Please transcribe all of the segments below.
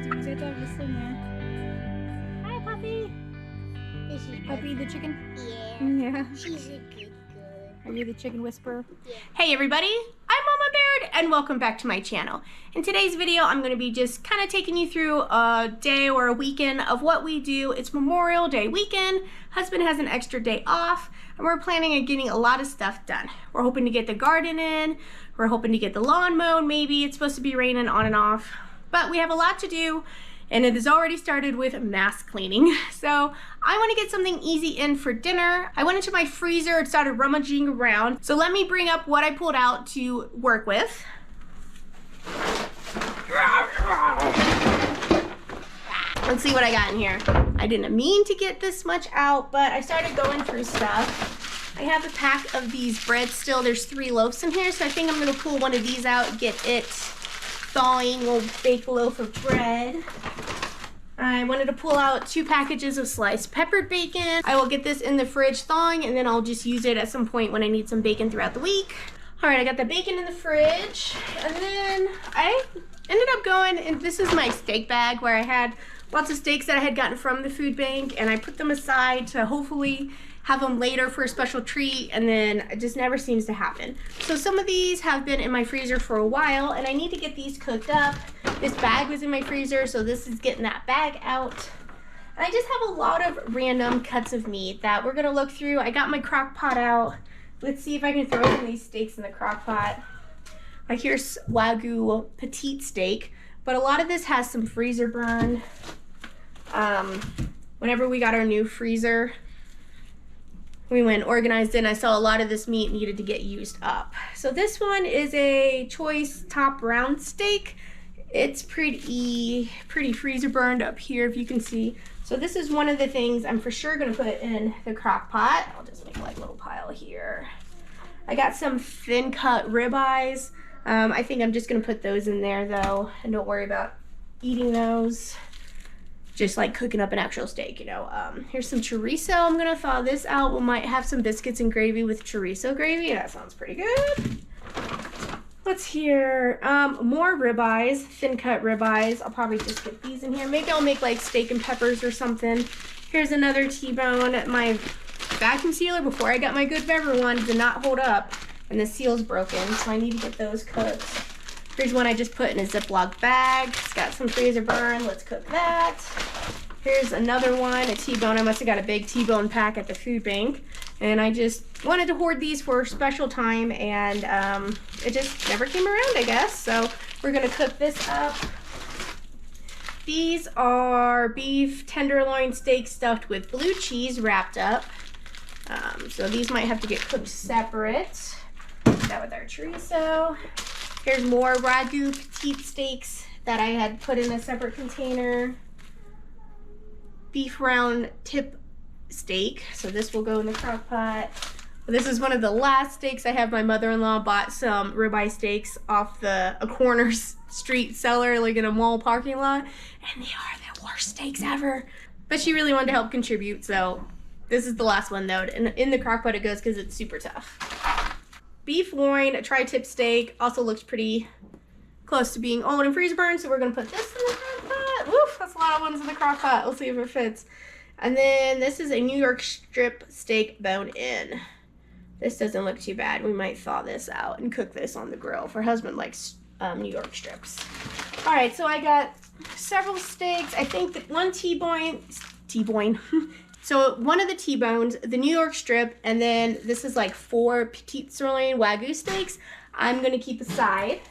Good dog just sitting there. Hi, Puppy. Is she Puppy the chicken? Yeah. Yeah. She's a good girl. Are you the chicken whisperer? Yeah. Hey everybody, I'm Mama Baird and welcome back to my channel. In today's video, I'm going to be just kind of taking you through a day or a weekend of what we do. It's Memorial Day weekend. Husband has an extra day off and we're planning on getting a lot of stuff done. We're hoping to get the garden in. We're hoping to get the lawn mowed maybe. It's supposed to be raining on and off. But we have a lot to do and it has already started with mass cleaning. So I want to get something easy in for dinner. I went into my freezer and started rummaging around. So let me bring up what I pulled out to work with. Let's see what I got in here. I didn't mean to get this much out, but I started going through stuff. I have a pack of these breads still. There's 3 loaves in here, so I think I'm gonna pull one of these out, get it thawing. We'll bake a loaf of bread. I wanted to pull out 2 packages of sliced peppered bacon. I will get this in the fridge thawing and then I'll just use it at some point when I need some bacon throughout the week. All right, I got the bacon in the fridge and then I ended up going, and this is my steak bag where I had lots of steaks that I had gotten from the food bank and I put them aside to hopefully have them later for a special treat, and then it just never seems to happen. So some of these have been in my freezer for a while and I need to get these cooked up. This bag was in my freezer, so this is getting that bag out. And I just have a lot of random cuts of meat that we're gonna look through. I got my crock pot out. Let's see if I can throw some of these steaks in the crock pot. Like here's Wagyu petite steak, but a lot of this has some freezer burn. Whenever we got our new freezer, we went and organized it and I saw a lot of this meat needed to get used up. So this one is a choice top round steak. It's pretty freezer burned up here if you can see. So this is one of the things I'm for sure gonna put in the crock pot. I'll just make like a little pile here. I got some thin cut ribeyes. I think I'm just gonna put those in there though, and don't worry about eating those. Just like cooking up an actual steak, you know. Here's some chorizo. I'm gonna thaw this out. We might have some biscuits and gravy with chorizo gravy. That sounds pretty good. What's here? More ribeyes, thin cut ribeyes. I'll probably just get these in here. Maybe I'll make like steak and peppers or something. Here's another T-bone. My vacuum sealer before I got my Good Bever one did not hold up and the seal's broken, so I need to get those cooked. Here's one I just put in a Ziploc bag. It's got some freezer burn. Let's cook that. Here's another one, a T-bone. I must have got a big T-bone pack at the food bank. And I just wanted to hoard these for a special time and it just never came around, I guess. So we're gonna cook this up. These are beef tenderloin steak stuffed with blue cheese wrapped up. So these might have to get cooked separate. That with our chorizo. Here's more Wagyu petite steaks that I had put in a separate container. Beef round tip steak. So this will go in the crock pot. This is one of the last steaks I have. My mother-in-law bought some ribeye steaks off a corner street seller, like in a mall parking lot. And they are the worst steaks ever. But she really wanted to help contribute, so this is the last one though. And in the crock pot it goes because it's super tough. Beef loin, a tri-tip steak, also looks pretty close to being old and freezer burned, so we're gonna put this in the crock pot. Woof, that's a lot of ones in the crock pot. We'll see if it fits. And then this is a New York strip steak bone in. This doesn't look too bad. We might thaw this out and cook this on the grill. If her husband likes New York strips. All right, so I got several steaks. I think that one T-bone. So one of the T-bones, the New York strip, and then this is like 4 petite sirloin Wagyu steaks I'm gonna keep aside.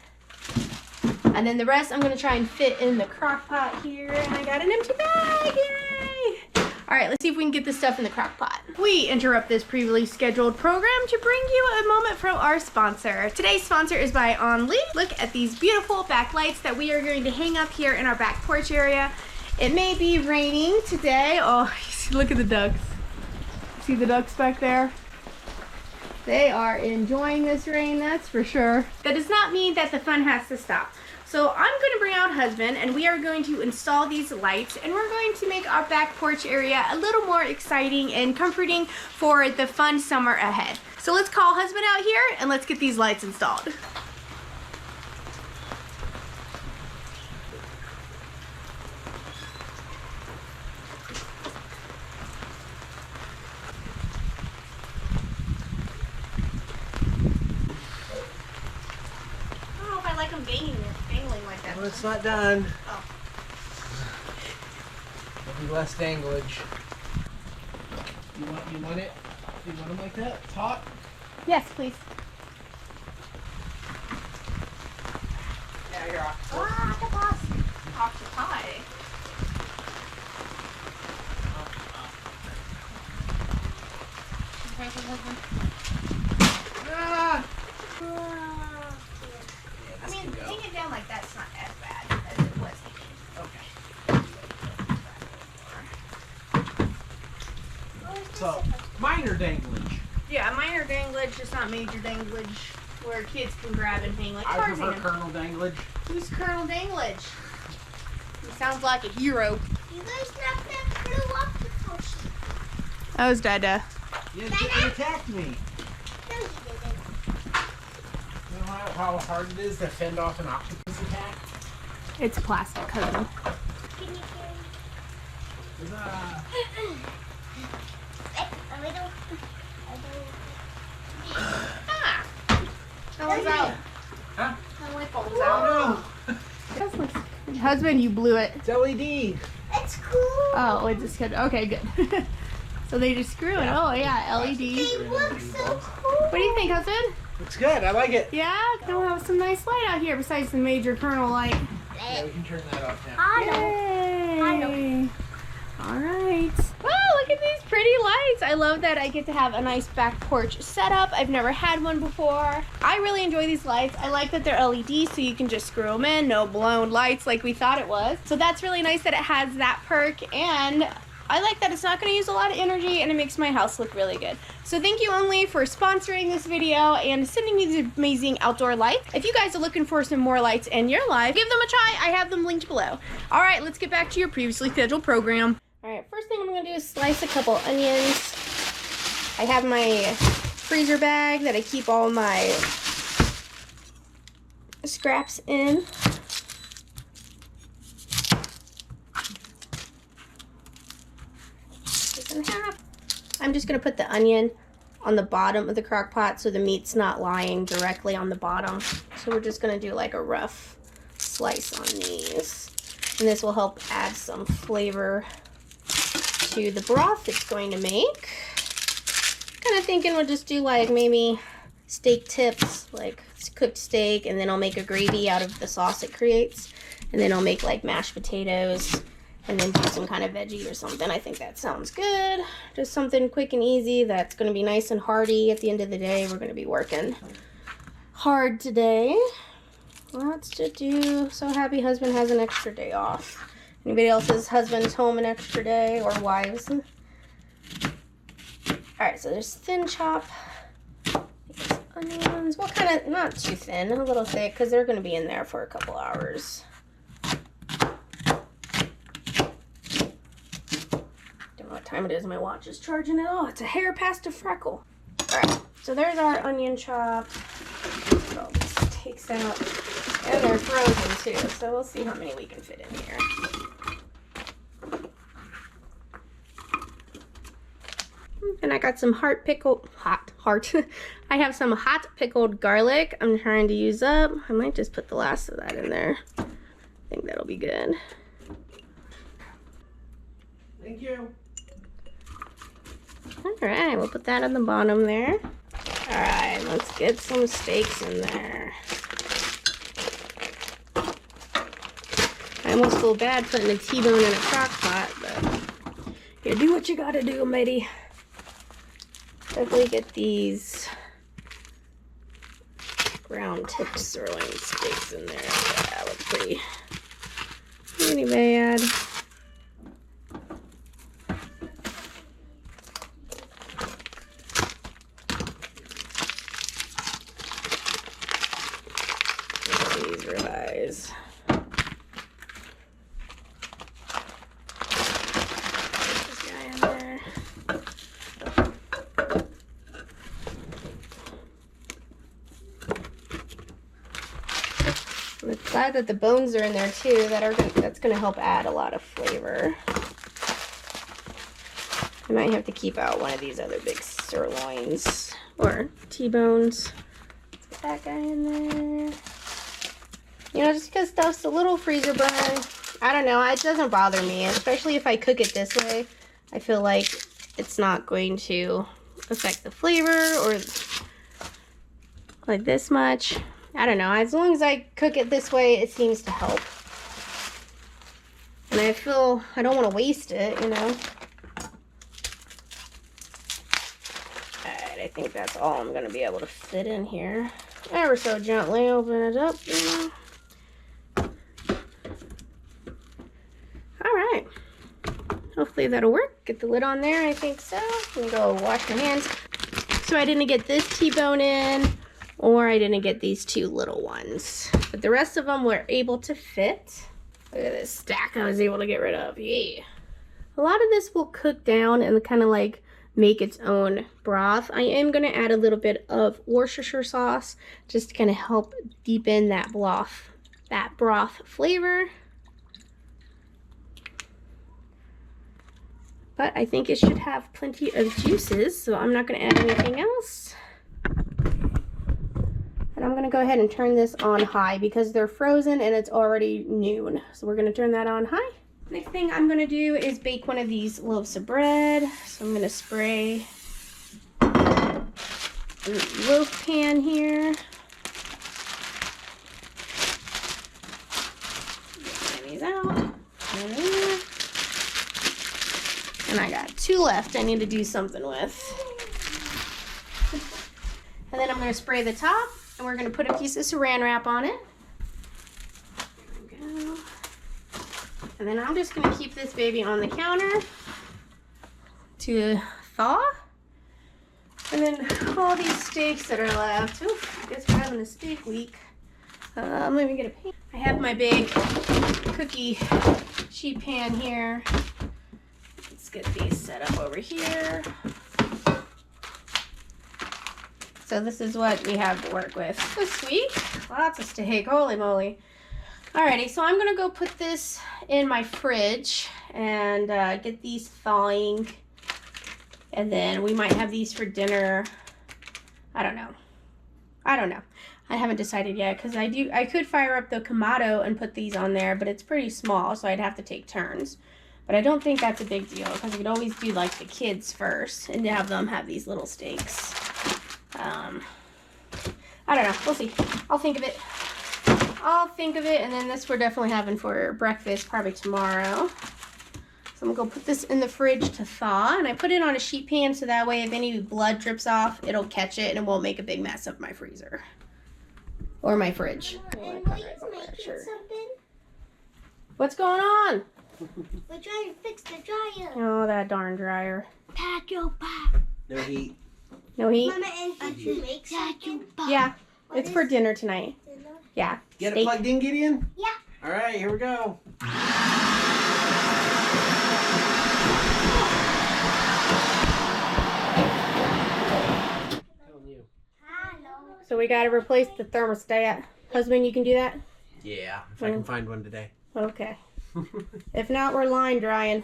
And then the rest I'm gonna try and fit in the crock pot here. And I got an empty bag, yay! All right, let's see if we can get this stuff in the crock pot. We interrupt this previously scheduled program to bring you a moment from our sponsor. Today's sponsor is by Only. Look at these beautiful backlights that we are going to hang up here in our back porch area. It may be raining today. Oh, look at the ducks. See the ducks back there? They are enjoying this rain, that's for sure. That does not mean that the fun has to stop. So I'm going to bring out husband and we are going to install these lights and we're going to make our back porch area a little more exciting and comforting for the fun summer ahead. So let's call husband out here and let's get these lights installed. them dangling like that. Well, it's not done. Oh. There'll be less danglage. You want it? You want them like that? It's hot? Yes, please. Yeah, you're off. Octopi. Ah! I mean, hang it down like that's not as bad as it was. Okay. So, minor danglage. Yeah, minor danglage, just not major danglage, where kids can grab and hang like I prefer Tarzan. Colonel danglage. Who's Colonel Danglage? He sounds like a hero. You guys left that blue octopus. That was Dada. Yeah, it attacked me. No, you didn't. You know how hard it is to fend off an octopus attack? It's plastic, cousin. Can you hear me? Huzzah. A little. Ah! That one's out. Huh? That light bulb's Oh out. no! Husband, you blew it. It's LED. It's cool. Oh, it's just good. Okay, good. So they just screw it. Oh, yeah, LED. They look so cool. What do you think, husband? Looks good. I like it. Yeah, we'll have some nice light out here besides the major Colonel light. Yeah, we can turn that off now. I know. Yay! All right. Wow, look at these pretty lights. I love that I get to have a nice back porch setup. I've never had one before. I really enjoy these lights. I like that they're LED, so you can just screw them in. No blown lights like we thought it was. So that's really nice that it has that perk, and I like that it's not going to use a lot of energy, and it makes my house look really good. So thank you, Only, for sponsoring this video and sending me these amazing outdoor lights. If you guys are looking for some more lights in your life, give them a try. I have them linked below. All right, let's get back to your previously scheduled program. All right, first thing I'm going to do is slice a couple onions. I have my freezer bag that I keep all my scraps in. In half. I'm just going to put the onion on the bottom of the crock pot so the meat's not lying directly on the bottom. So we're just going to do like a rough slice on these. And this will help add some flavor to the broth it's going to make. Kind of thinking we'll just do like maybe steak tips, like cooked steak, and then I'll make a gravy out of the sauce it creates. And then I'll make like mashed potatoes and then do some kind of veggie or something. I think that sounds good. Just something quick and easy that's going to be nice and hearty. At the end of the day, we're going to be working hard today. Lots to do. So happy husband has an extra day off. Anybody else's husband's home an extra day, or wives? Alright, so there's thin chop. These onions. What kind of, not too thin, a little thick, because they're going to be in there for a couple hours. What time it is, my watch is charging it. Oh, it's a hair past a freckle. All right, so there's our onion chop. Get all these steaks out, and they're frozen too, so we'll see how many we can fit in here. And I got some hot I have some hot pickled garlic I'm trying to use up. I might just put the last of that in there. I think that'll be good. Thank you. Alright, we'll put that on the bottom there. Alright, let's get some steaks in there. I almost feel bad putting a T-bone in a crock pot, but you do what you gotta do, matey. Definitely get these round tip sirloin steaks in there. Yeah, look pretty bad. These ribeyes. This guy in there. I'm glad that the bones are in there too. That's gonna help add a lot of flavor. I might have to keep out one of these other big sirloins or T-bones. Let's get that guy in there. You know, just because stuff's a little freezer burn. I don't know, it doesn't bother me, especially if I cook it this way. I feel like it's not going to affect the flavor or like this much. I don't know, as long as I cook it this way, it seems to help. And I feel I don't want to waste it, you know. Alright, I think that's all I'm going to be able to fit in here. Ever so gently open it up. Alright. Hopefully that'll work. Get the lid on there, I think so. I'm going to go wash my hands. So I didn't get this T-bone in, or I didn't get these two little ones. But the rest of them were able to fit. Look at this stack I was able to get rid of. Yeah. A lot of this will cook down and kind of like make its own broth. I am going to add a little bit of Worcestershire sauce just to kind of help deepen that broth flavor. But I think it should have plenty of juices, so I'm not going to add anything else. And I'm going to go ahead and turn this on high because they're frozen and it's already noon. So we're going to turn that on high. Next thing I'm going to do is bake one of these loaves of bread. So I'm going to spray a loaf pan here. Get these out. And I got two left I need to do something with. And then I'm going to spray the top, and we're going to put a piece of saran wrap on it. There we go. And then I'm just going to keep this baby on the counter to thaw. And then all these steaks that are left. Oof, I guess we're having a steak week. Let me get a pan. I have my big cookie sheet pan here. Let's get these set up over here. So this is what we have to work with this week. Lots of steak, holy moly. Alrighty, so I'm gonna go put this in my fridge and get these thawing. And then we might have these for dinner. I don't know. I haven't decided yet because I could fire up the Kamado and put these on there, but it's pretty small, so I'd have to take turns. But I don't think that's a big deal because we could always do like the kids first and have them have these little steaks. I don't know. We'll see. I'll think of it. And then this we're definitely having for breakfast probably tomorrow. So I'm going to go put this in the fridge to thaw. And I put it on a sheet pan so that way if any blood drips off, it'll catch it and it won't make a big mess of my freezer. Or my fridge. And William's making something. What's going on? We're trying to fix the dryer. Oh, that darn dryer. Pack your pack. No heat. No heat? Mama, and did you make something? Yeah, What it's is for dinner tonight. dinner? Yeah. Get steak. it plugged in, Gideon? Yeah. All right, here we go. Telling you. Hello. So we got to replace the thermostat. Husband, you can do that? Yeah, if I can find one today. Okay. If not, we're line drying.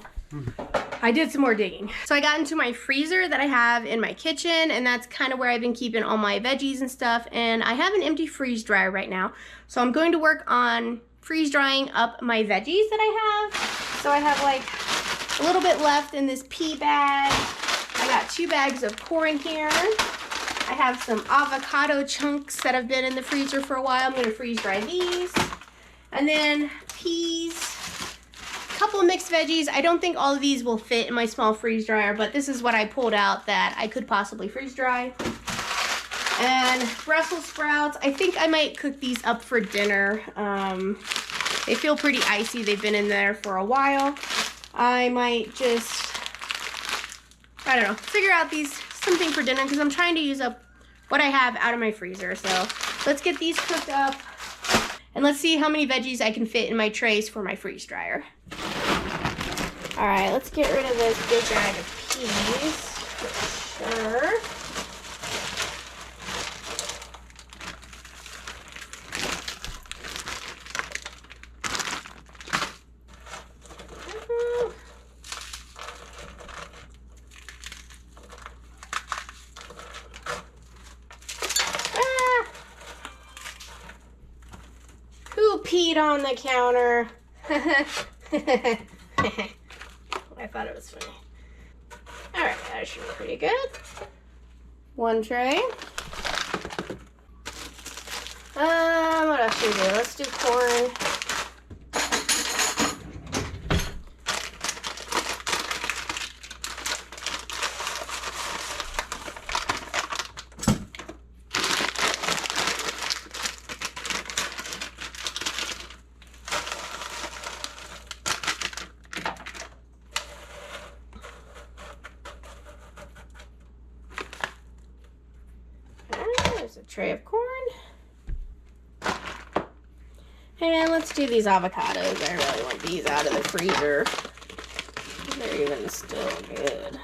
I did some more digging. So I got into my freezer that I have in my kitchen, and that's kind of where I've been keeping all my veggies and stuff. And I have an empty freeze dryer right now. So I'm going to work on freeze drying up my veggies that I have. So I have like a little bit left in this pea bag. I got 2 bags of corn here. I have some avocado chunks that have been in the freezer for a while. I'm going to freeze dry these. And then peas. Couple of mixed veggies. I don't think all of these will fit in my small freeze dryer, but this is what I pulled out that I could possibly freeze dry. And Brussels sprouts. I think I might cook these up for dinner. They feel pretty icy. They've been in there for a while. I might just, I don't know, figure out something for dinner because I'm trying to use up what I have out of my freezer. So let's get these cooked up. And let's see how many veggies I can fit in my trays for my freeze dryer. All right, let's get rid of this big bag of peas for sure. peed on the counter. I thought it was funny. All right, that should be pretty good. One tray. What else should we do? Let's do corn. There's a tray of corn. And let's do these avocados. I really want these out of the freezer. They're even still good.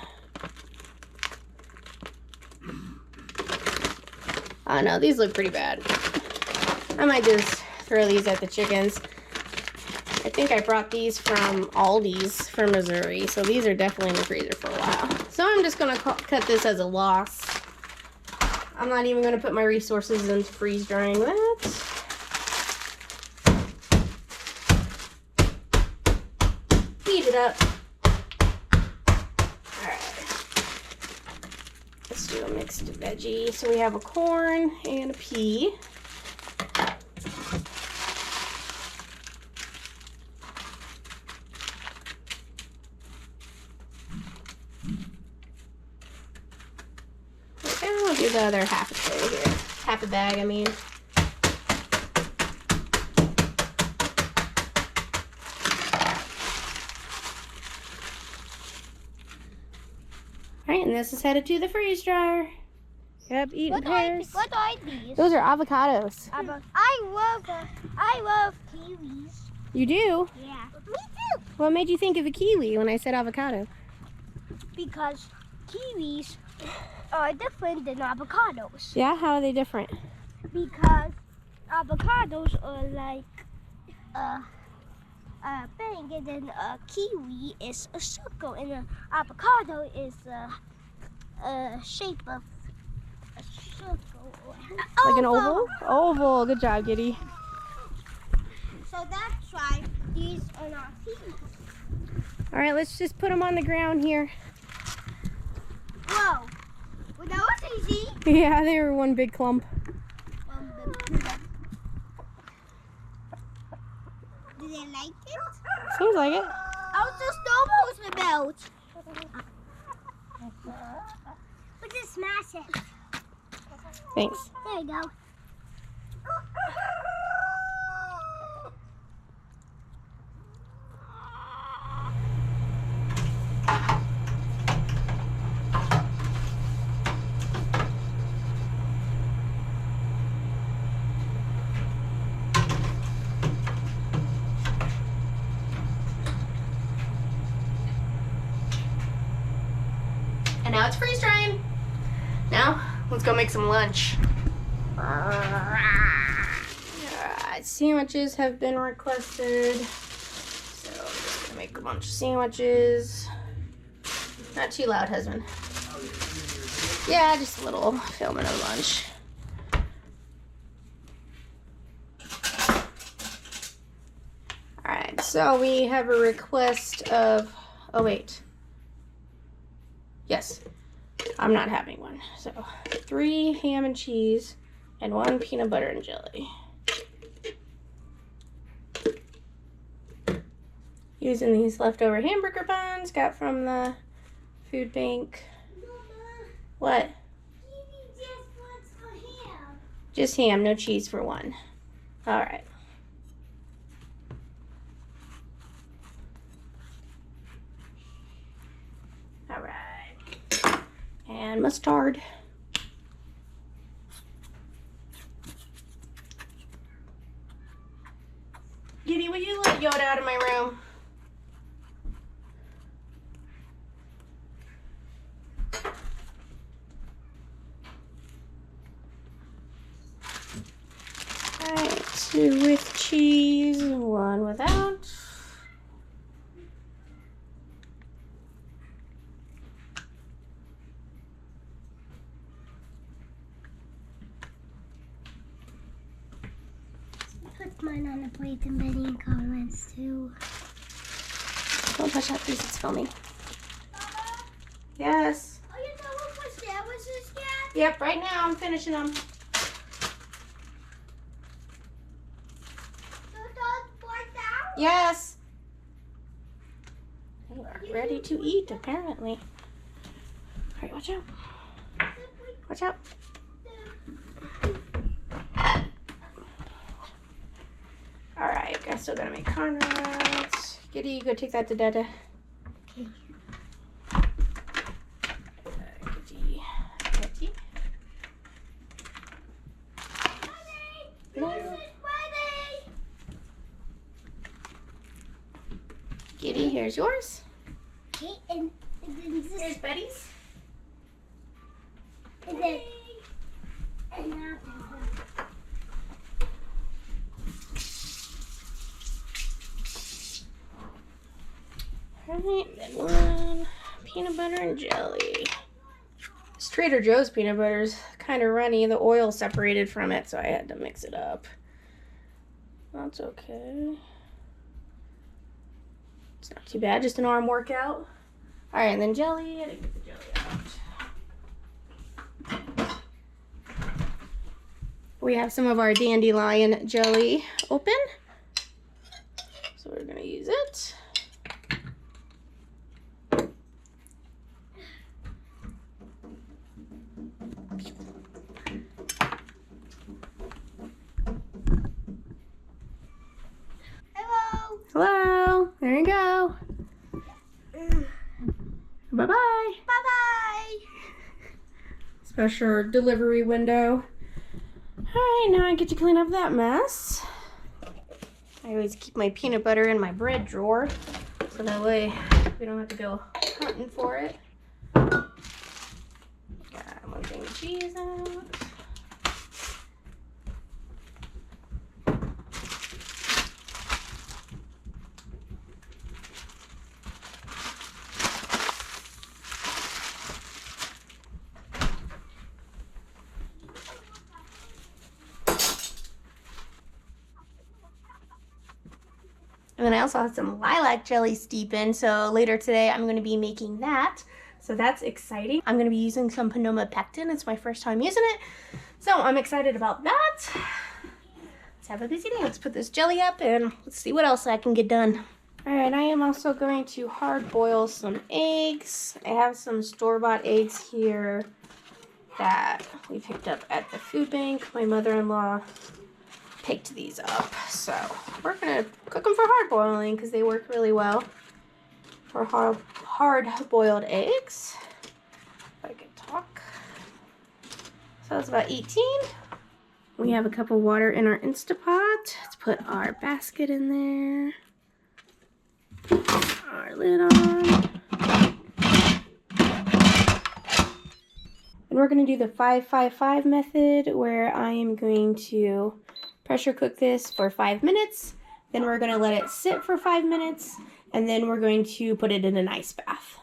Oh no, these look pretty bad. I might just throw these at the chickens. I think I brought these from Aldi's from Missouri, so these are definitely in the freezer for a while. So I'm just gonna cut this as a loss. I'm not even gonna put my resources into freeze drying that. Heat it up. Alright. Let's do a mixed veggie. So we have a corn and a pea. Okay, we'll do the other half a tray here. Half a bag, I mean. Alright, and this is headed to the freeze dryer. Yep, eating pears. What are these? Those are avocados. I love kiwis. You do? Yeah. Me too. What made you think of a kiwi when I said avocado? Because kiwis are different than avocados. Yeah, how are they different? Because avocados are like thing, and then a kiwi is a circle, and an avocado is a shape of a circle. Like an oval? Oval. Good job, Giddy. So that's why these are not kiwis. All right, let's just put them on the ground here. Whoa! Well, that was easy. Yeah, they were one big clump. Do they like it? Seems like it. Oh, the snowball's melt. Look at smash it. Thanks. There you go. And now it's freeze drying. Now, let's go make some lunch. Alright, sandwiches have been requested. So I'm just gonna make a bunch of sandwiches. Not too loud, husband. Yeah, just a little filming of lunch. Alright, so we have a request of, oh wait. Yes, I'm not having one. So 3 ham and cheese and 1 peanut butter and jelly. Using these leftover hamburger buns got from the food bank. What? Just wants for ham. Just ham, no cheese for 1. All right. All right. And mustard. Giddy, will you let Yoda out of my room? Alright, 2 with cheese, 1 without. Put put mine on the plate and Betty and Collins too. Don't touch that, please. It's filming. Mama? Yes. Oh, you know what was that? Was this yet? Yep, right now I'm finishing them. So those four down? Yes. They are ready to eat, apparently. All right, watch out. Watch out. All right, I still gotta make cornrows. Giddy, you go take that to Dada. Okay. Giddy. Giddy. No. Giddy, here's yours. Okay, and then this. Here's Betty's. And then. And now Alright, then one peanut butter and jelly. This Trader Joe's peanut butter is kind of runny. The oil separated from it, so I had to mix it up. That's okay. It's not too bad, just an arm workout. Alright, and then jelly. I didn't get the jelly out. We have some of our dandelion jelly open. So we're going to use it. hello. Hello. There you go. Bye-bye. Bye-bye. Special delivery window. Alright, now I get to clean up that mess. I always keep my peanut butter in my bread drawer, so that way we don't have to go hunting for it. Got one thing of cheese out. And then I also have some lilac jelly steeping, so later today I'm going to be making that. So that's exciting. I'm going to be using some Panoma pectin. It's my first time using it, so I'm excited about that. Let's have a busy day. Let's put this jelly up and let's see what else I can get done. All right, I am also going to hard boil some eggs. I have some store-bought eggs here that we picked up at the food bank. My mother-in-law picked these up, so we're gonna cook them for hard boiling because they work really well for hard boiled eggs. If I could talk. So that's about 18. We have a cup of water in our Instapot. Let's put our basket in there. Our lid on. And we're gonna do the 5-5-5 method where I am going to pressure cook this for 5 minutes, then we're going to let it sit for 5 minutes, and then we're going to put it in an ice bath.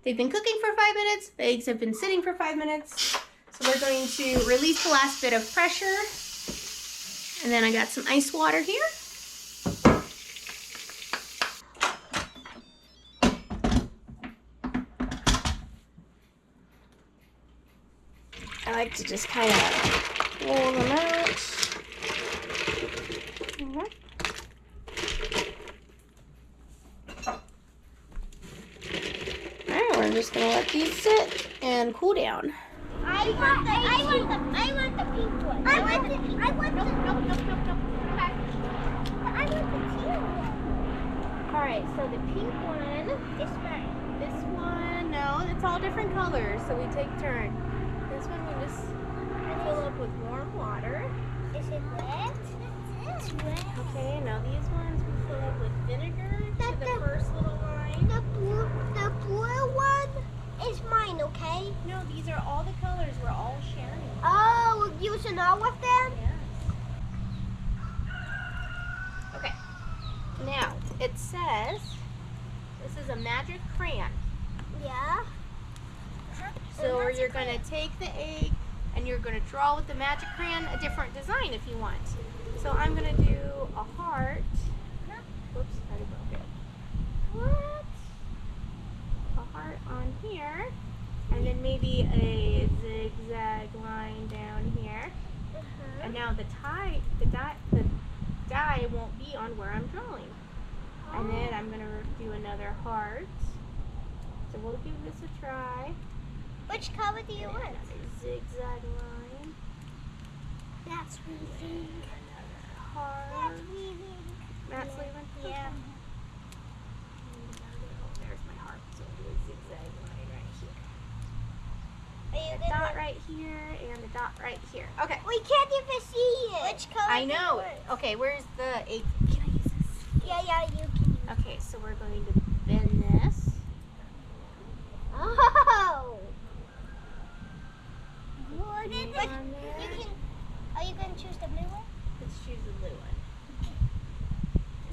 They've been cooking for 5 minutes, the eggs have been sitting for 5 minutes, so we're going to release the last bit of pressure, and then I got some ice water here. I like to just kind of roll them out. Alright, we're just gonna let these sit and cool down. I want the pink one. I want the teal one. Alright, so the pink one, This one. this one, no, it's all different colors, so we take turn. This one we just fill up with warm water. Is it wet? It's wet. Okay, now these ones we fill up with vinegar to the first little line. The blue one is mine, okay? No, these are all the colors we're all sharing. Oh, we're using all of them? Yes. Okay. Now, it says this is a magic crayon. Yeah. So you're going to take the egg and you're going to draw with the magic crayon a different design if you want. So I'm going to do maybe a zigzag line down here. And now the dye won't be on where I'm drawing. And then I'm going to do another heart. So we'll give this a try. Which color do you want? Another zigzag line. That's weaving. Another heart. That's weaving. Matt's leaving? Yeah. Oh, there's my heart. So we'll do a zigzag line right here. Are you A gonna... dot right here and a dot right here. Okay. We can't even see it. Which color? I do you know. want? Okay, where's the egg? Can I use this? Yeah, you can. Okay, so we're going to bend this. Oh. What is it? On You there. can. Are you going to choose the blue one? Let's choose the blue one.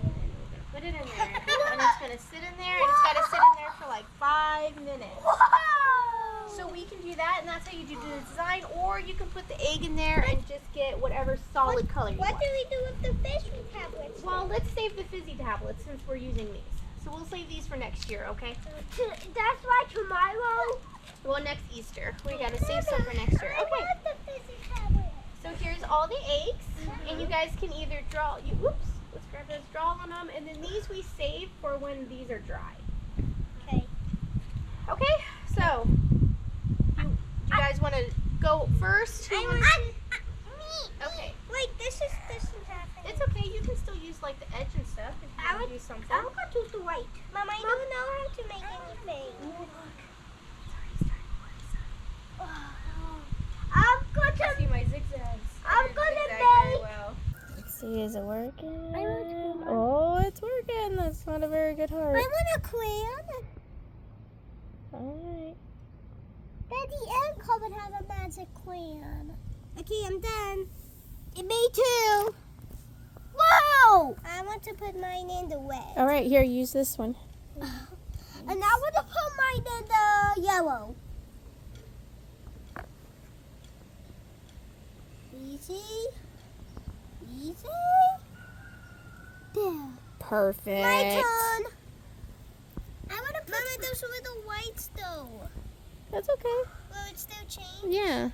And then we're going to put it in there. And it's going to sit in there. And it's got to sit in there for like 5 minutes. Whoa! So we can do that, and that's how you do the design. Or you can put the egg in there and just get whatever solid color you What want. do we do with the fish tablets? Well, let's save the fizzy tablets since we're using these. So we'll save these for next year, okay? That's why tomorrow. Well, next Easter. We got to save some for next year. I Okay. want the fizzy tablet. So here's all the eggs, and you guys can either draw. Oops. Let's grab those. Draw on them, and then these we save for when these are dry. Okay. Okay. So you guys want to go first? Me. Okay. Wait, this is happening. It's okay. You can still use like the edge and stuff if you want to do something. I'm going to choose the white. Mama, I don't know how to make anything. I'm going to. See my zigzags. I'm I gonna zigzag make- very well. Let's see, is it working? I want to. Oh, it's working. That's not a very good heart. I want a crayon. Alright. Daddy and Colin have a magic crayon. Okay, I'm done. Me too. Whoa! I want to put mine in the red. Alright, here, use this one. And I want to put mine in the yellow. Easy. Easy. There. Perfect. My turn. I want to put Mama, those little whites though. That's okay. Will it still change? Yeah.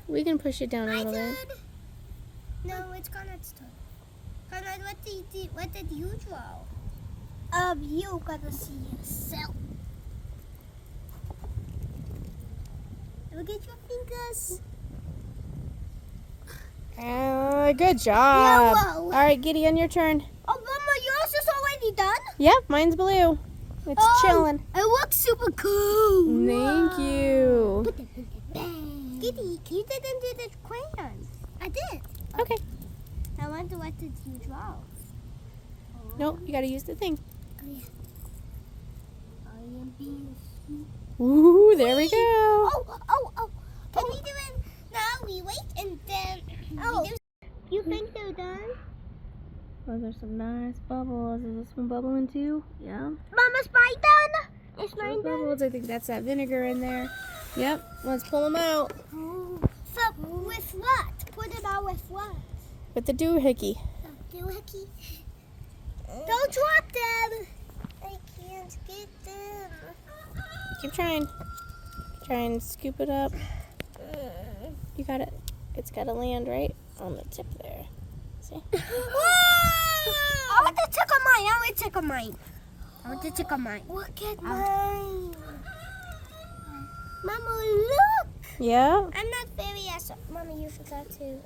We can push it down a My little turn. bit. No, it's gonna stop. Conrad, what did you draw? You gotta see yourself. Look at your fingers. Good job. Yellow. Alright, Gideon, your turn. Oh, Mama, yours is already done? Yep, mine's blue. It's chilling. It looks super cool. Thank you. Giddy, you didn't do the crayons. I did. Okay. I wonder what did you draw? Nope, you gotta use the thing. Oh, yeah. I am being sweet. Ooh, there we go. Oh. Can we do it now? We wait and then we do. You think they're done? Those are some nice bubbles. Is this one bubbling too? Yeah. Mama's mine done? Is mine Those done? bubbles, I think that's that vinegar in there. Yep, let's pull them out. So, with what? Put it out with what? With the doohickey. Doohickey. Don't drop them. I can't get them. Keep trying. Try and scoop it up. You got it. It's got to land right on the tip there. See? Whoa! I want to check on mine. I want to check on mine. Look at mine. Mama, look. Yeah? I'm not very Mama, you forgot to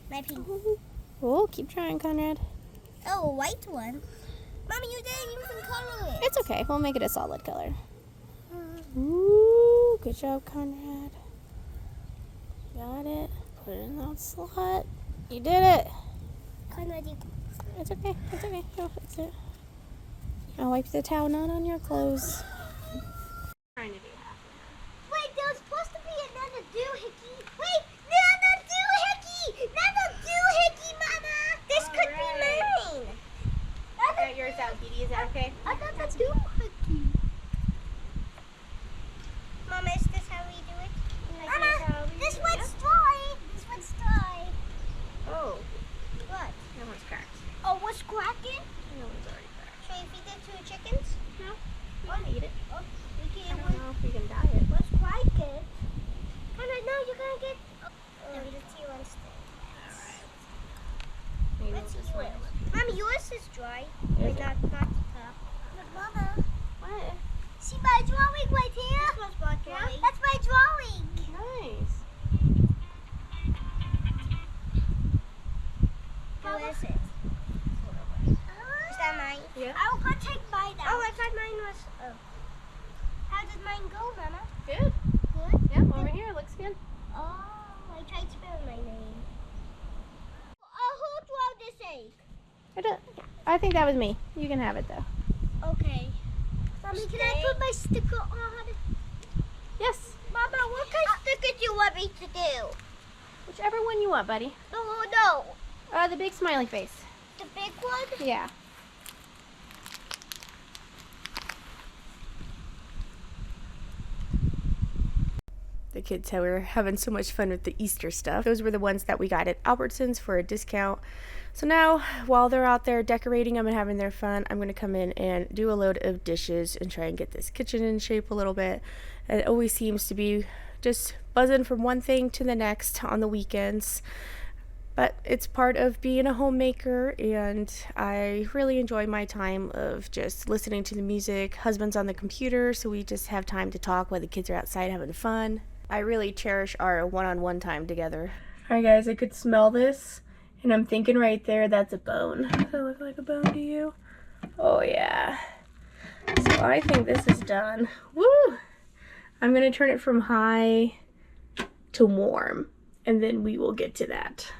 my pink. Oh, keep trying, Conrad. Oh, a white one. Mama, you didn't even color it. It's okay. We'll make it a solid color. Ooh, good job, Conrad. Got it. Put it in that slot. You did it. Conrad, It's okay. It's okay. You'll fix it. I'll wipe the towel not on your clothes. Trying to do half. Wait, there was supposed to be another doohickey. Wait, another doohickey! Another doohickey, Mama! This could be mine. Got yours out, Dee. Is that okay? Another doohickey. Mama, is this how we do it? Mama, this one's dry. This one's dry. Oh, What? that one's cracked. Oh, what's cracking? That one's already cracked. Should we feed it to the chickens? No. Why right? Is Wait, not the cup. But Mama, What? see my drawing right here? That's my drawing. Yeah? That's my drawing. Nice. Who is it? Is that mine? Yeah. I will go take mine out. Oh, I thought mine was. Oh. How did mine go, Mama? Good. Good? Yeah, over here. Looks good. Oh, I tried spelling my name. Who drew this egg? I think that was me. You can have it though. Okay. Mommy, can I put my sticker on? Yes. Mama, what kind of stickers you want me to do? Whichever one you want, buddy. No. The big smiley face. The big one? Yeah. The kids were having so much fun with the Easter stuff. Those were the ones that we got at Albertsons for a discount. So now, while they're out there decorating them and having their fun, I'm going to come in and do a load of dishes and try and get this kitchen in shape a little bit. It always seems to be just buzzing from one thing to the next on the weekends. But it's part of being a homemaker, and I really enjoy my time of just listening to the music. Husband's on the computer, so we just have time to talk while the kids are outside having fun. I really cherish our one-on-one time together. Alright guys, I could smell this, and I'm thinking right there that's a bone. Does that look like a bone to you? Oh yeah. So I think this is done. Woo! I'm going to turn it from high to warm, and then we will get to that.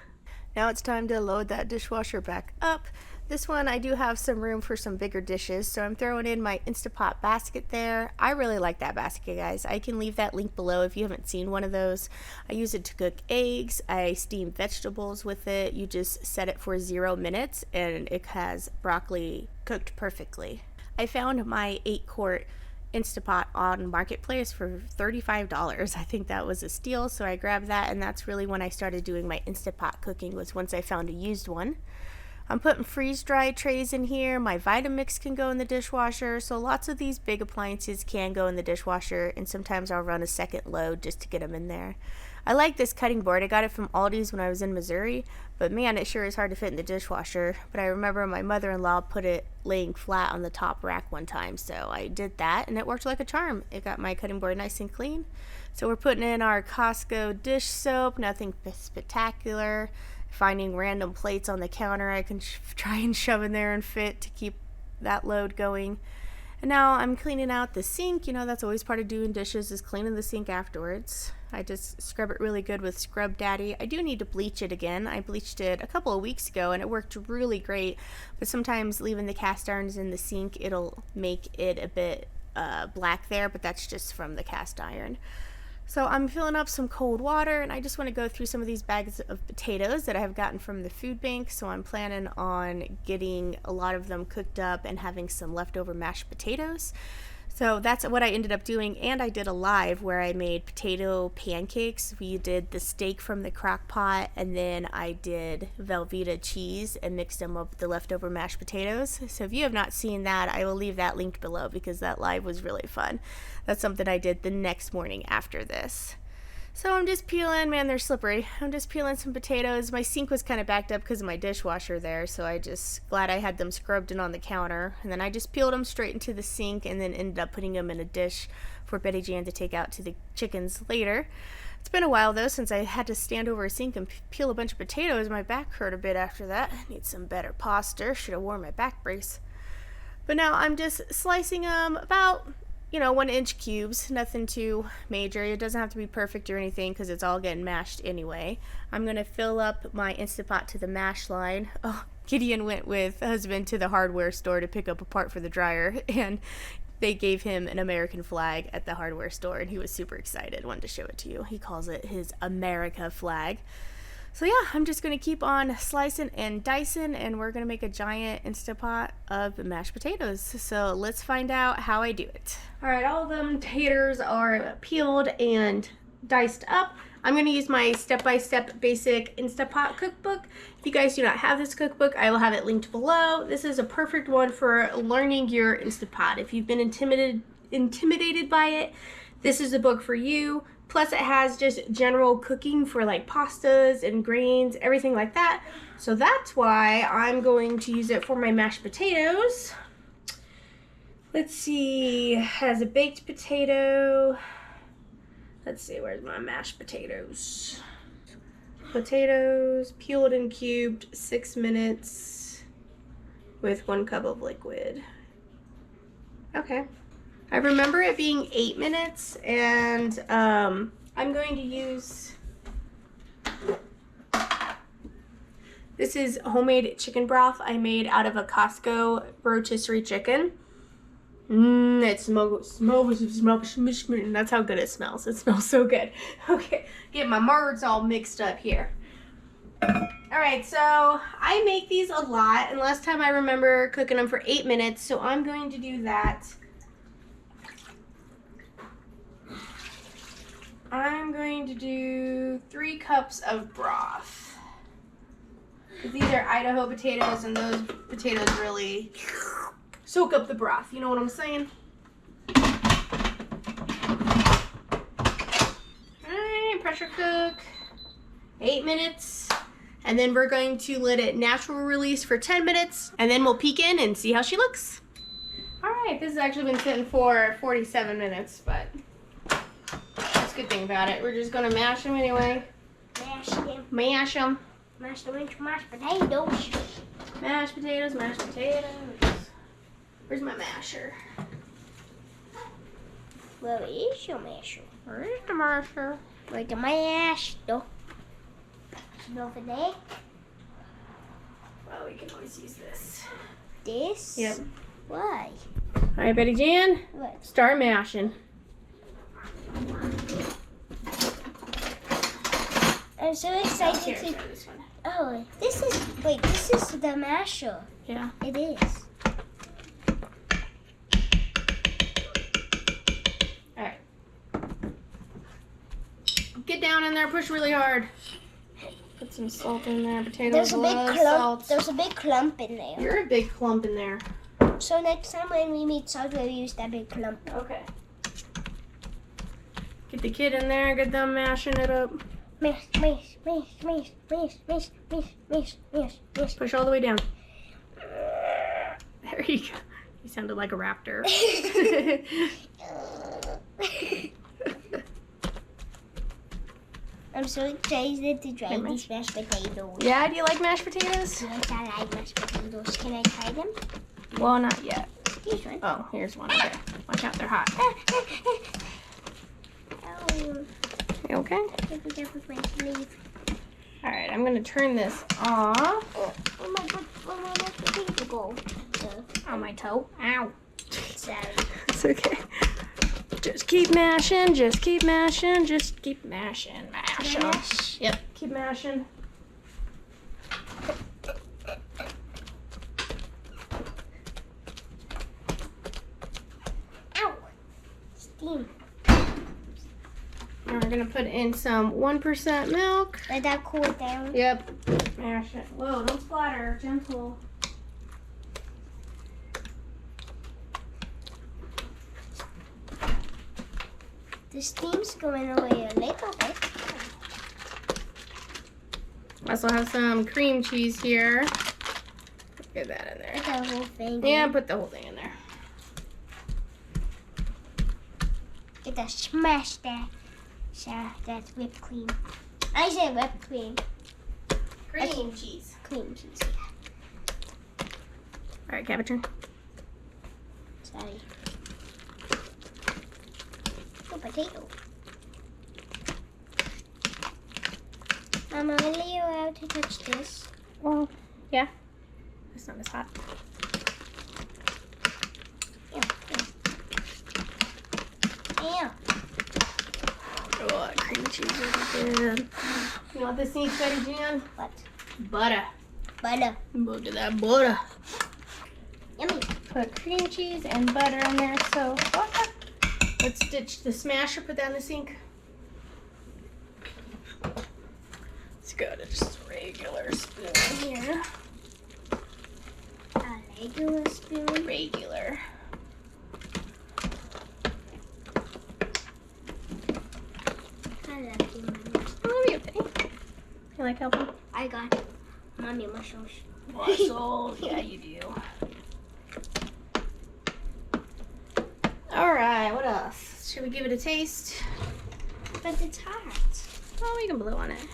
Now it's time to load that dishwasher back up. This one I do have some room for some bigger dishes, so I'm throwing in my Instapot basket there. I really like that basket, guys. I can leave that link below if you haven't seen one of those. I use it to cook eggs. I steam vegetables with it. You just set it for 0 minutes and it has broccoli cooked perfectly. I found my 8-quart Instapot on Marketplace for $35. I think that was a steal, so I grabbed that, and that's really when I started doing my Instapot cooking, was once I found a used one. I'm putting freeze-dried trays in here. My Vitamix can go in the dishwasher, so lots of these big appliances can go in the dishwasher, and sometimes I'll run a second load just to get them in there. I like this cutting board. I got it from Aldi's when I was in Missouri, but man, it sure is hard to fit in the dishwasher. But I remember my mother-in-law put it laying flat on the top rack one time, so I did that, and it worked like a charm. It got my cutting board nice and clean. So we're putting in our Costco dish soap, nothing spectacular. Finding random plates on the counter I can try and shove in there and fit to keep that load going. And now I'm cleaning out the sink. You know, that's always part of doing dishes, is cleaning the sink afterwards. I just scrub it really good with Scrub Daddy. I do need to bleach it again. I bleached it a couple of weeks ago and it worked really great, but sometimes leaving the cast irons in the sink, it'll make it a bit black there, but that's just from the cast iron. So I'm filling up some cold water, and I just want to go through some of these bags of potatoes that I have gotten from the food bank. So I'm planning on getting a lot of them cooked up and having some leftover mashed potatoes. So that's what I ended up doing, and I did a live where I made potato pancakes. We did the steak from the crock pot, and then I did Velveeta cheese and mixed them up with the leftover mashed potatoes. So if you have not seen that, I will leave that linked below because that live was really fun. That's something I did the next morning after this. So I'm just peeling, man, they're slippery. I'm just peeling some potatoes. My sink was kind of backed up because of my dishwasher there, so I just glad I had them scrubbed in on the counter. And then I just peeled them straight into the sink and then ended up putting them in a dish for Betty Jan to take out to the chickens later. It's been a while though since I had to stand over a sink and peel a bunch of potatoes. My back hurt a bit after that. I need some better posture. Should have worn my back brace. But now I'm just slicing them about 1-inch cubes, nothing too major. It doesn't have to be perfect or anything because it's all getting mashed anyway. I'm going to fill up my Instapot to the mash line. Oh, Gideon went with husband to the hardware store to pick up a part for the dryer, and they gave him an American flag at the hardware store, and he was super excited. Wanted to show it to you. He calls it his America flag. So yeah, I'm just going to keep on slicing and dicing, and we're going to make a giant Instapot of mashed potatoes. So let's find out how I do it. Alright, all of them taters are peeled and diced up. I'm going to use my step-by-step basic Instapot cookbook. If you guys do not have this cookbook, I will have it linked below. This is a perfect one for learning your Instapot. If you've been intimidated by it, this is a book for you. Plus it has just general cooking for like pastas and grains, everything like that. So that's why I'm going to use it for my mashed potatoes. Let's see, it has a baked potato. Let's see, where's my mashed potatoes? Potatoes, peeled and cubed, 6 minutes with 1 cup of liquid. Okay. I remember it being 8 minutes, and I'm going to use, this is homemade chicken broth I made out of a Costco rotisserie chicken. It smells, that's how good it smells. It smells so good. Okay, get my words all mixed up here. Alright, so I make these a lot, and last time I remember cooking them for 8 minutes, so I'm going to do that. I'm going to do 3 cups of broth. These are Idaho potatoes, and those potatoes really soak up the broth. You know what I'm saying? Alright, pressure cook. 8 minutes. And then we're going to let it natural release for 10 minutes. And then we'll peek in and see how she looks. Alright, this has actually been sitting for 47 minutes, but that's a good thing about it. We're just going to mash them anyway. Mash them. Mash them. Mash them into mashed potatoes. Mashed potatoes, mashed potatoes. Where's my masher? Where is your masher? Where's the masher? Where's the mash? No. Over there. Well, we can always use this. This? Yep. Why? Alright, Betty Jan. What? Start mashing. I'm so excited Here, to. try this one. Oh, this is. Wait, this is the masher. Yeah. It is. Alright. Get down in there, push really hard. Put some salt in there. Potatoes There's a big love clump. salt. There's a big clump in there. You're a big clump in there. So next time when we meet salt, we'll use that big clump. Okay. Get the kid in there, get them mashing it up. Mash, mash, mash, mash, mash, mash, mash, mash, mash, mash. Push all the way down. There you go. You sounded like a raptor. I'm so excited to try these mashed potatoes. Yeah, do you like mashed potatoes? Yes, I like mashed potatoes. Can I try them? Well, not yet. This one. Oh, here's one. Okay. Watch out, they're hot. Oh, You okay? be careful with my sleeve. All right, I'm gonna turn this off. Where my mashed potato go? On my toe. Ow. Sorry. It's okay. Just keep mashing, just keep mashing, just keep mashing. Mash 'em. Mash. Yep, keep mashing. Ow! Steam. And we're gonna put in some 1% milk. Let that cool down. Yep. Mash it. Whoa, don't splatter. Gentle. The steam's going away a little bit. I also have some cream cheese here. Get that in there. Put the whole thing. Yeah, in. put the whole thing in there. Get that smash that. That's whipped cream. I said whipped cream. Cream cheese. Cream cheese. All right, cabbage turn. Sorry. Oh, potato. Mama, are you allowed to touch this? Well, yeah. It's not as hot. Yeah. Yeah. Oh, that cream cheese is good. You want this needs Betty Jan? What? Butter. Butter. Look at that butter. Yummy. Put cream cheese and butter in there. So let's ditch the smasher. Put that in the sink. Let's go to just a regular spoon here. A regular spoon. Regular. You like helping? I got mommy mushrooms. Mussels, yeah, you do. All right, what else? Should we give it a taste? But it's hot. Oh, we can blow on it.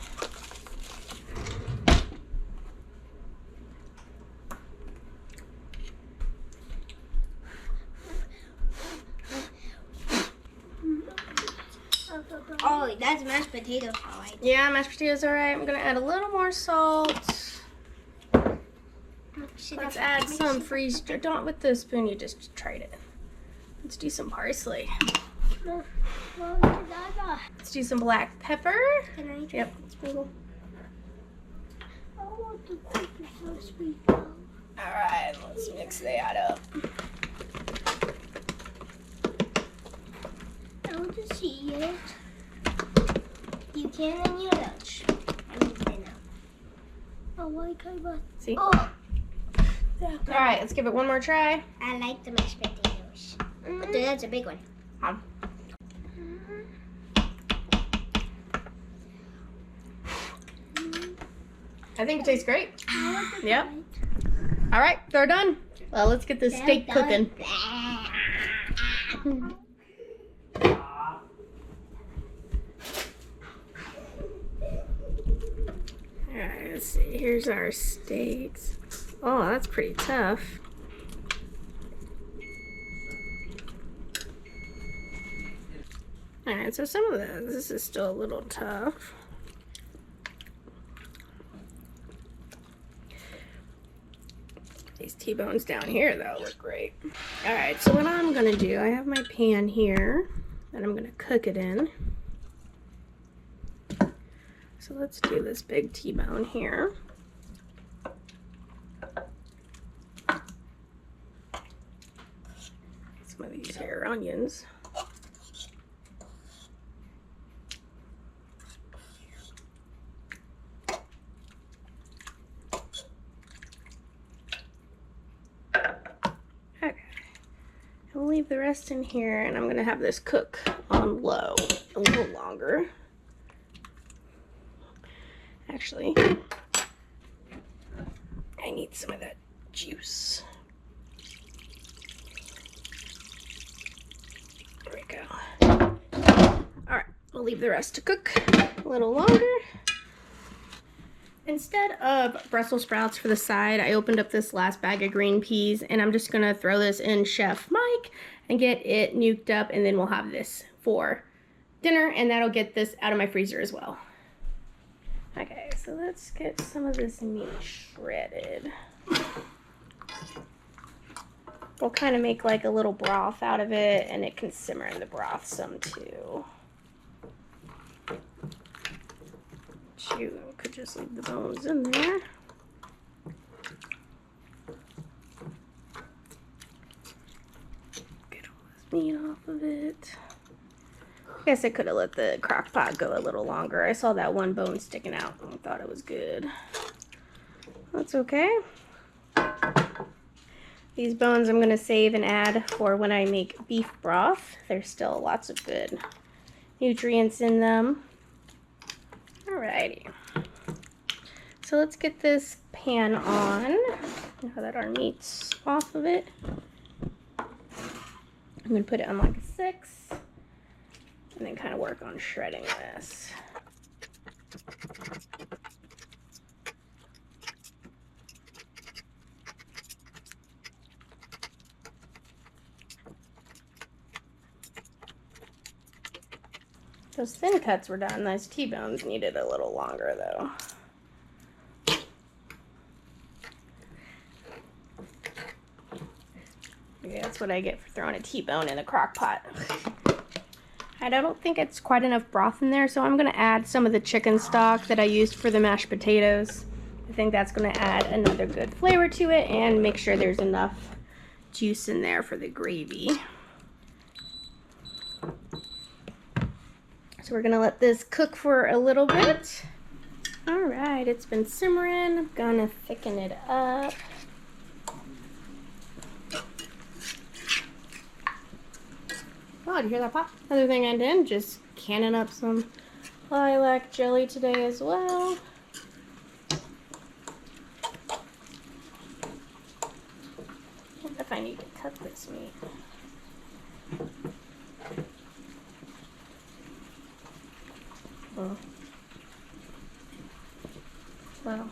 Oh, that's mashed potatoes, all right. Yeah, mashed potatoes are right. I'm gonna add a little more salt. Let's add some freeze. Don't with the spoon. You just tried it. Let's do some parsley. Let's do some black pepper. Can I? Yep, sprinkle. I want the cookies so sweet. All right, let's mix that up. I want to see it. You can in your lunch. I need to know. Oh, why can't I? See? Oh, All right, let's give it one more try. I like the mashed potatoes. But that's a big one. I think it tastes great. Yep. All right, they're done. Well, let's get this steak cooking. All right, let's see. Here's our steaks. Oh, that's pretty tough. All right, so some of this is still a little tough. These T-bones down here, though, look great. All right, so what I'm gonna do, I have my pan here that I'm gonna cook it in. So let's do this big T-bone here. Some of these here onions. I'll leave the rest in here, and I'm gonna have this cook on low a little longer. Actually, I need some of that juice. There we go. All right, we'll leave the rest to cook a little longer. Instead of Brussels sprouts for the side, I opened up this last bag of green peas, and I'm just gonna throw this in Chef Mike and get it nuked up, and then we'll have this for dinner, and that'll get this out of my freezer as well. Okay, so let's get some of this meat shredded. We'll kind of make like a little broth out of it, and it can simmer in the broth some too. Shoot, I could just leave the bones in there. Get all this meat off of it. I guess I could have let the crock pot go a little longer. I saw that one bone sticking out and I thought it was good. That's okay. These bones I'm going to save and add for when I make beef broth. There's still lots of good nutrients in them. Alrighty. So let's get this pan on. Now that our meat's off of it, I'm going to put it on like a 6 and then kind of work on shredding this. Those thin cuts were done. Those T-bones needed a little longer though. Okay, that's what I get for throwing a T-bone in a crock pot. I don't think it's quite enough broth in there, so I'm going to add some of the chicken stock that I used for the mashed potatoes. I think that's going to add another good flavor to it and make sure there's enough juice in there for the gravy. So we're gonna let this cook for a little bit. All right, it's been simmering. I'm gonna thicken it up. Oh, did you hear that pop? Another thing I did, just canning up some lilac jelly today as well. I need to cut this meat. Oh. Well,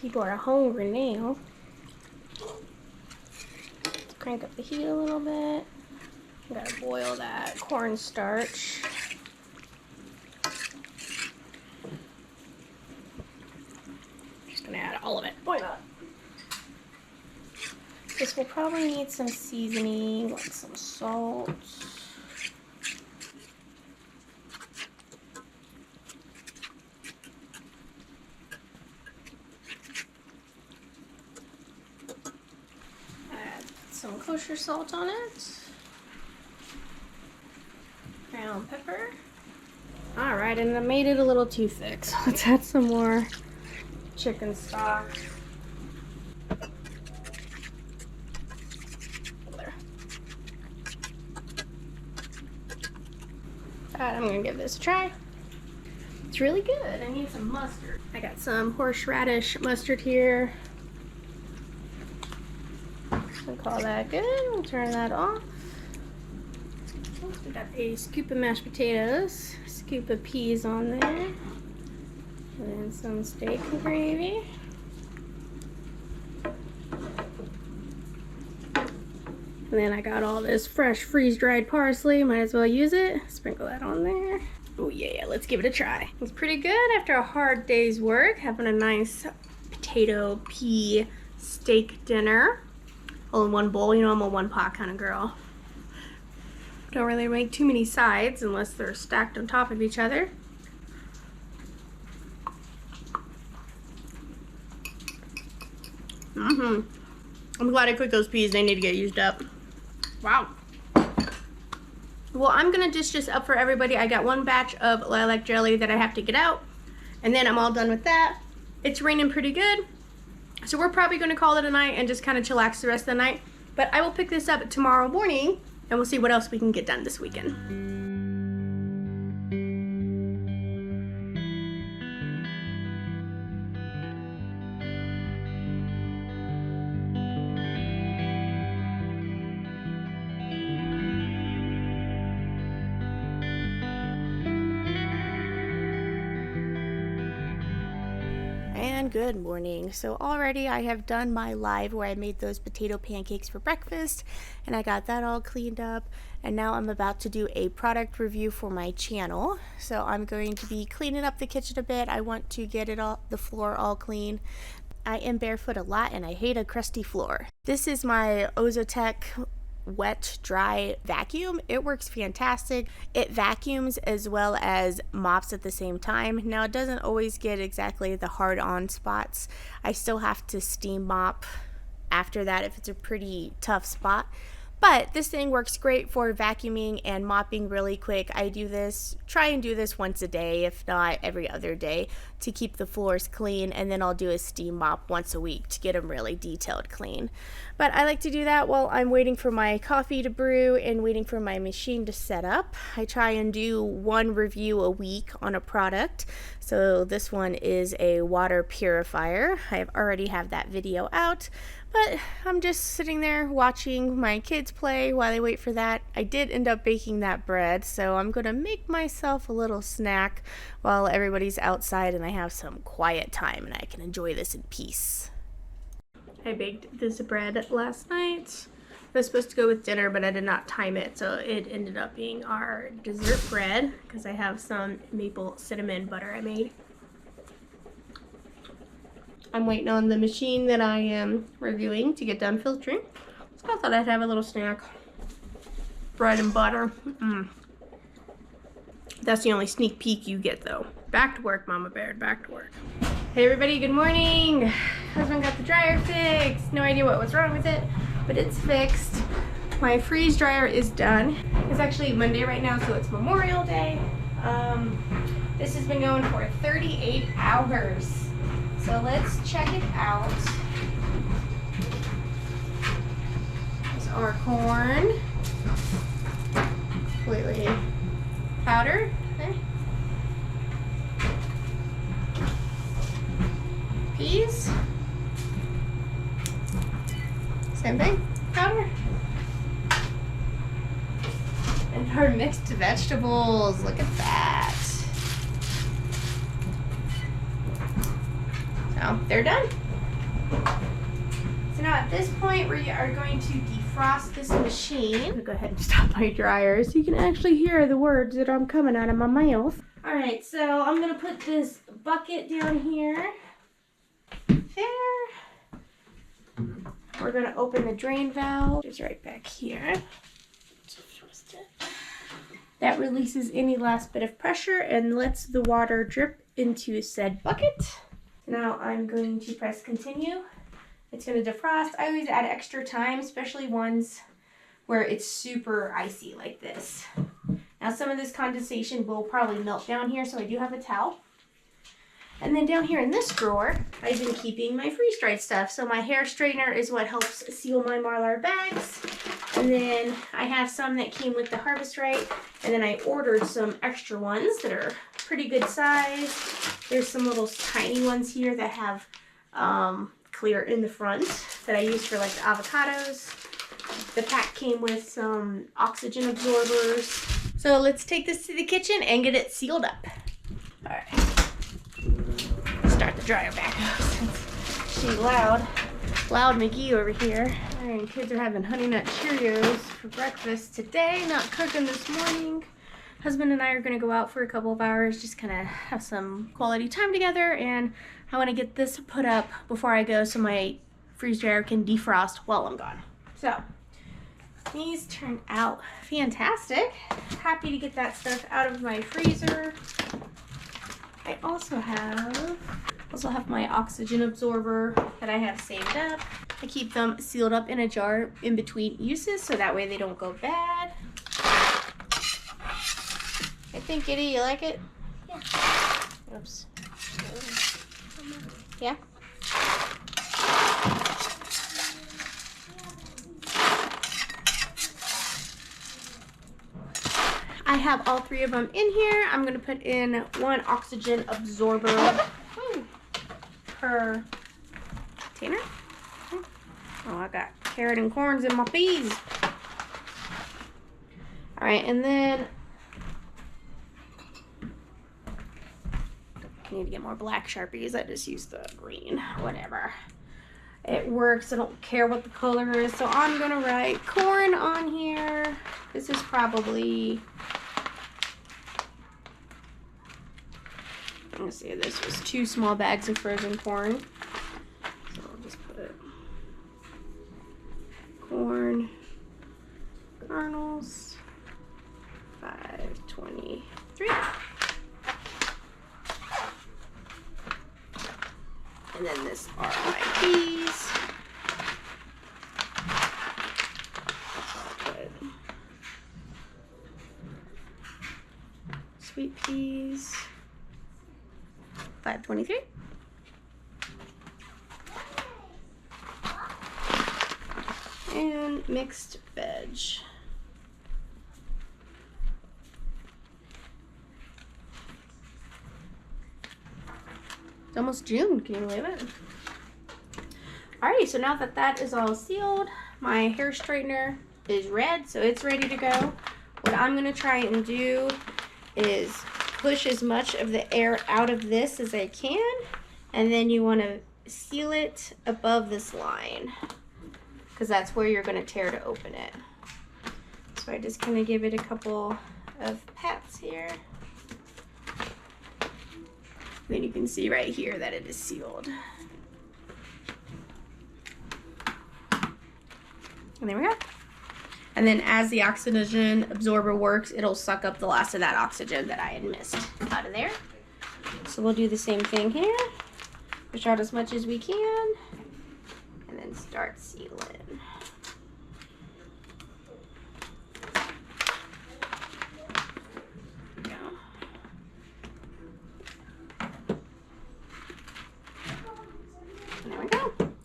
people are hungry now. Let's crank up the heat a little bit. I gotta boil that cornstarch. Just gonna add all of it. Why not? This will probably need some seasoning, like some salt. Add some kosher salt on it. Ground pepper. Alright, and I made it a little too thick, so let's add some more chicken stock. There. Alright, I'm gonna give this a try. It's really good. I need some mustard. I got some horseradish mustard here. I'll call that good. We'll turn that off. We got a scoop of mashed potatoes, scoop of peas on there, and then some steak gravy. And then I got all this fresh freeze-dried parsley. Might as well use it. Sprinkle that on there. Oh yeah, let's give it a try. It's pretty good after a hard day's work. Having a nice potato pea steak dinner. All in one bowl. You know I'm a one pot kind of girl. Don't really make too many sides unless they're stacked on top of each other. I'm glad I cooked those peas. They need to get used up. Wow. Well, I'm gonna dish this up for everybody. I got one batch of lilac jelly that I have to get out, and then I'm all done with that. It's raining pretty good, so we're probably gonna call it a night and just kind of chillax the rest of the night. But I will pick this up tomorrow morning, and we'll see what else we can get done this weekend. And good morning. So already I have done my live where I made those potato pancakes for breakfast, and I got that all cleaned up, and now I'm about to do a product review for my channel. So I'm going to be cleaning up the kitchen a bit. I want to get it all, the floor all clean. I am barefoot a lot and I hate a crusty floor. This is my Ozotech wet dry vacuum. It works fantastic. It vacuums as well as mops at the same time. Now it doesn't always get exactly the hard on spots. I still have to steam mop after that if it's a pretty tough spot. But this thing works great for vacuuming and mopping really quick. I do this, try and do this once a day, if not every other day, to keep the floors clean, and then I'll do a steam mop once a week to get them really detailed clean. But I like to do that while I'm waiting for my coffee to brew and waiting for my machine to set up. I try and do one review a week on a product. So this one is a water purifier. I already have that video out. But I'm just sitting there watching my kids play while I wait for that. I did end up baking that bread, so I'm going to make myself a little snack while everybody's outside and I have some quiet time and I can enjoy this in peace. I baked this bread last night. It was supposed to go with dinner, but I did not time it, so it ended up being our dessert bread because I have some maple cinnamon butter I made. I'm waiting on the machine that I am reviewing to get done filtering. So I thought I'd have a little snack. Bread and butter. That's the only sneak peek you get though. Back to work, Mama Bear, back to work. Hey everybody, good morning. Husband got the dryer fixed. No idea what was wrong with it, but it's fixed. My freeze dryer is done. It's actually Monday right now, so it's Memorial Day. This has been going for 38 hours. So let's check it out. There's our corn. Completely powdered. Okay. Peas. Same thing. Powder. And our mixed vegetables. Look at that. So they're done. So now at this point we are going to defrost this machine. I'm gonna go ahead and stop my dryer so you can actually hear the words that are coming out of my mouth. All right, so I'm gonna put this bucket down here. There. We're gonna open the drain valve. It's right back here. That releases any last bit of pressure and lets the water drip into said bucket. Now I'm going to press continue. It's going to defrost. I always add extra time, especially ones where it's super icy like this. Now some of this condensation will probably melt down here, so I do have a towel. And then down here in this drawer, I've been keeping my freeze-dried stuff. So my hair straightener is what helps seal my Marlar bags. And then I have some that came with the Harvest Right. And then I ordered some extra ones that are pretty good size. There's some little tiny ones here that have clear in the front that I use for like the avocados. The pack came with some oxygen absorbers. So let's take this to the kitchen and get it sealed up. All right. Start the dryer back up since she's loud McGee over here. All right, kids are having Honey Nut Cheerios for breakfast today, not cooking this morning. Husband and I are gonna go out for a couple of hours, just kind of have some quality time together, and I wanna get this put up before I go so my freeze dryer can defrost while I'm gone. So, these turned out fantastic. Happy to get that stuff out of my freezer. I also have my oxygen absorber that I have saved up. I keep them sealed up in a jar in between uses so that way they don't go bad. I think, Giddy, you like it? Yeah. Oops. Yeah? I have all three of them in here. I'm going to put in one oxygen absorber per container. Oh, I got carrot and corns in my peas. All right, and then I need to get more black Sharpies. I just used the green, whatever. It works. I don't care what the color is. So I'm going to write corn on here. This is probably, I'm going to say this was 2 small bags of frozen corn. So I'll just put corn kernels, 523. And then this are my peas. Sweet peas, 523. And mixed veg. It's almost June, can you believe it? Alright, so now that that is all sealed, my hair straightener is red, so it's ready to go. What I'm going to try and do is push as much of the air out of this as I can, and then you want to seal it above this line, because that's where you're going to tear to open it. So I just kind of give it a couple of pats here. Then you can see right here that it is sealed. And there we go. And then as the oxygen absorber works, it'll suck up the last of that oxygen that I had missed out of there. So we'll do the same thing here. Push out as much as we can. And then start sealing.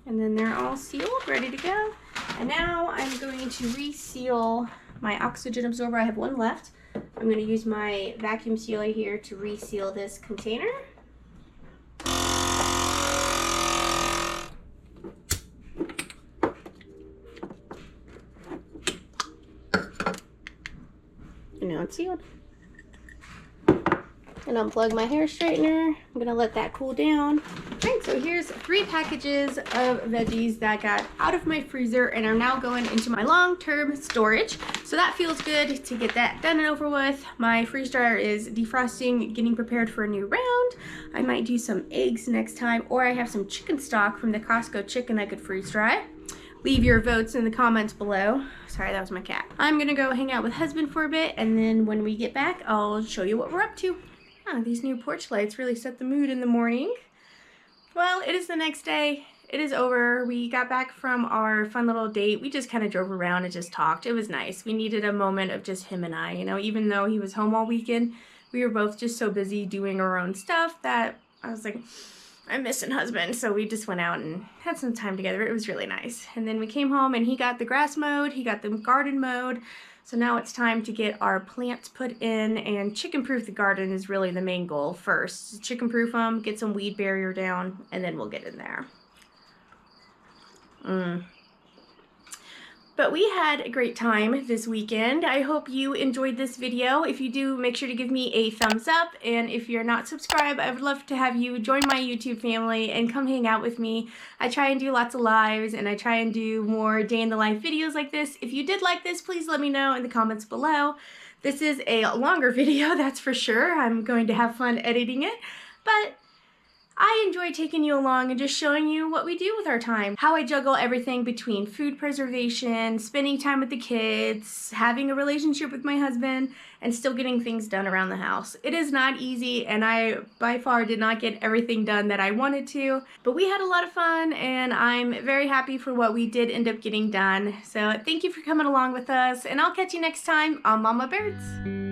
And then they're all sealed, ready to go. And now I'm going to reseal my oxygen absorber. I have one left. I'm going to use my vacuum sealer here to reseal this container. unsealed. And unplug my hair straightener. I'm gonna let that cool down. Alright, so here's 3 packages of veggies that got out of my freezer and are now going into my long-term storage. So that feels good to get that done and over with. My freeze dryer is defrosting, getting prepared for a new round. I might do some eggs next time, or I have some chicken stock from the Costco chicken I could freeze dry. Leave your votes in the comments below. Sorry, that was my cat. I'm gonna go hang out with husband for a bit, and then when we get back, I'll show you what we're up to. These new porch lights really set the mood in the morning. Well, it is the next day. It is over. We got back from our fun little date. We just kind of drove around and just talked. It was nice. We needed a moment of just him and I, you know, even though he was home all weekend, we were both just so busy doing our own stuff that I was like, I'm missing husband. So we just went out and had some time together. It was really nice. And then we came home and he got the grass mowed, he got the garden mowed. So now it's time to get our plants put in, and chicken-proof the garden is really the main goal first. Chicken-proof them, get some weed barrier down, and then we'll get in there. But we had a great time this weekend. I hope you enjoyed this video. If you do, make sure to give me a thumbs up. And if you're not subscribed, I would love to have you join my YouTube family and come hang out with me. I try and do lots of lives, and I try and do more day in the life videos like this. If you did like this, please let me know in the comments below. This is a longer video, that's for sure. I'm going to have fun editing it. But I enjoy taking you along and just showing you what we do with our time. How I juggle everything between food preservation, spending time with the kids, having a relationship with my husband, and still getting things done around the house. It is not easy, and I by far did not get everything done that I wanted to, but we had a lot of fun, and I'm very happy for what we did end up getting done. So thank you for coming along with us, and I'll catch you next time on Mama Birds.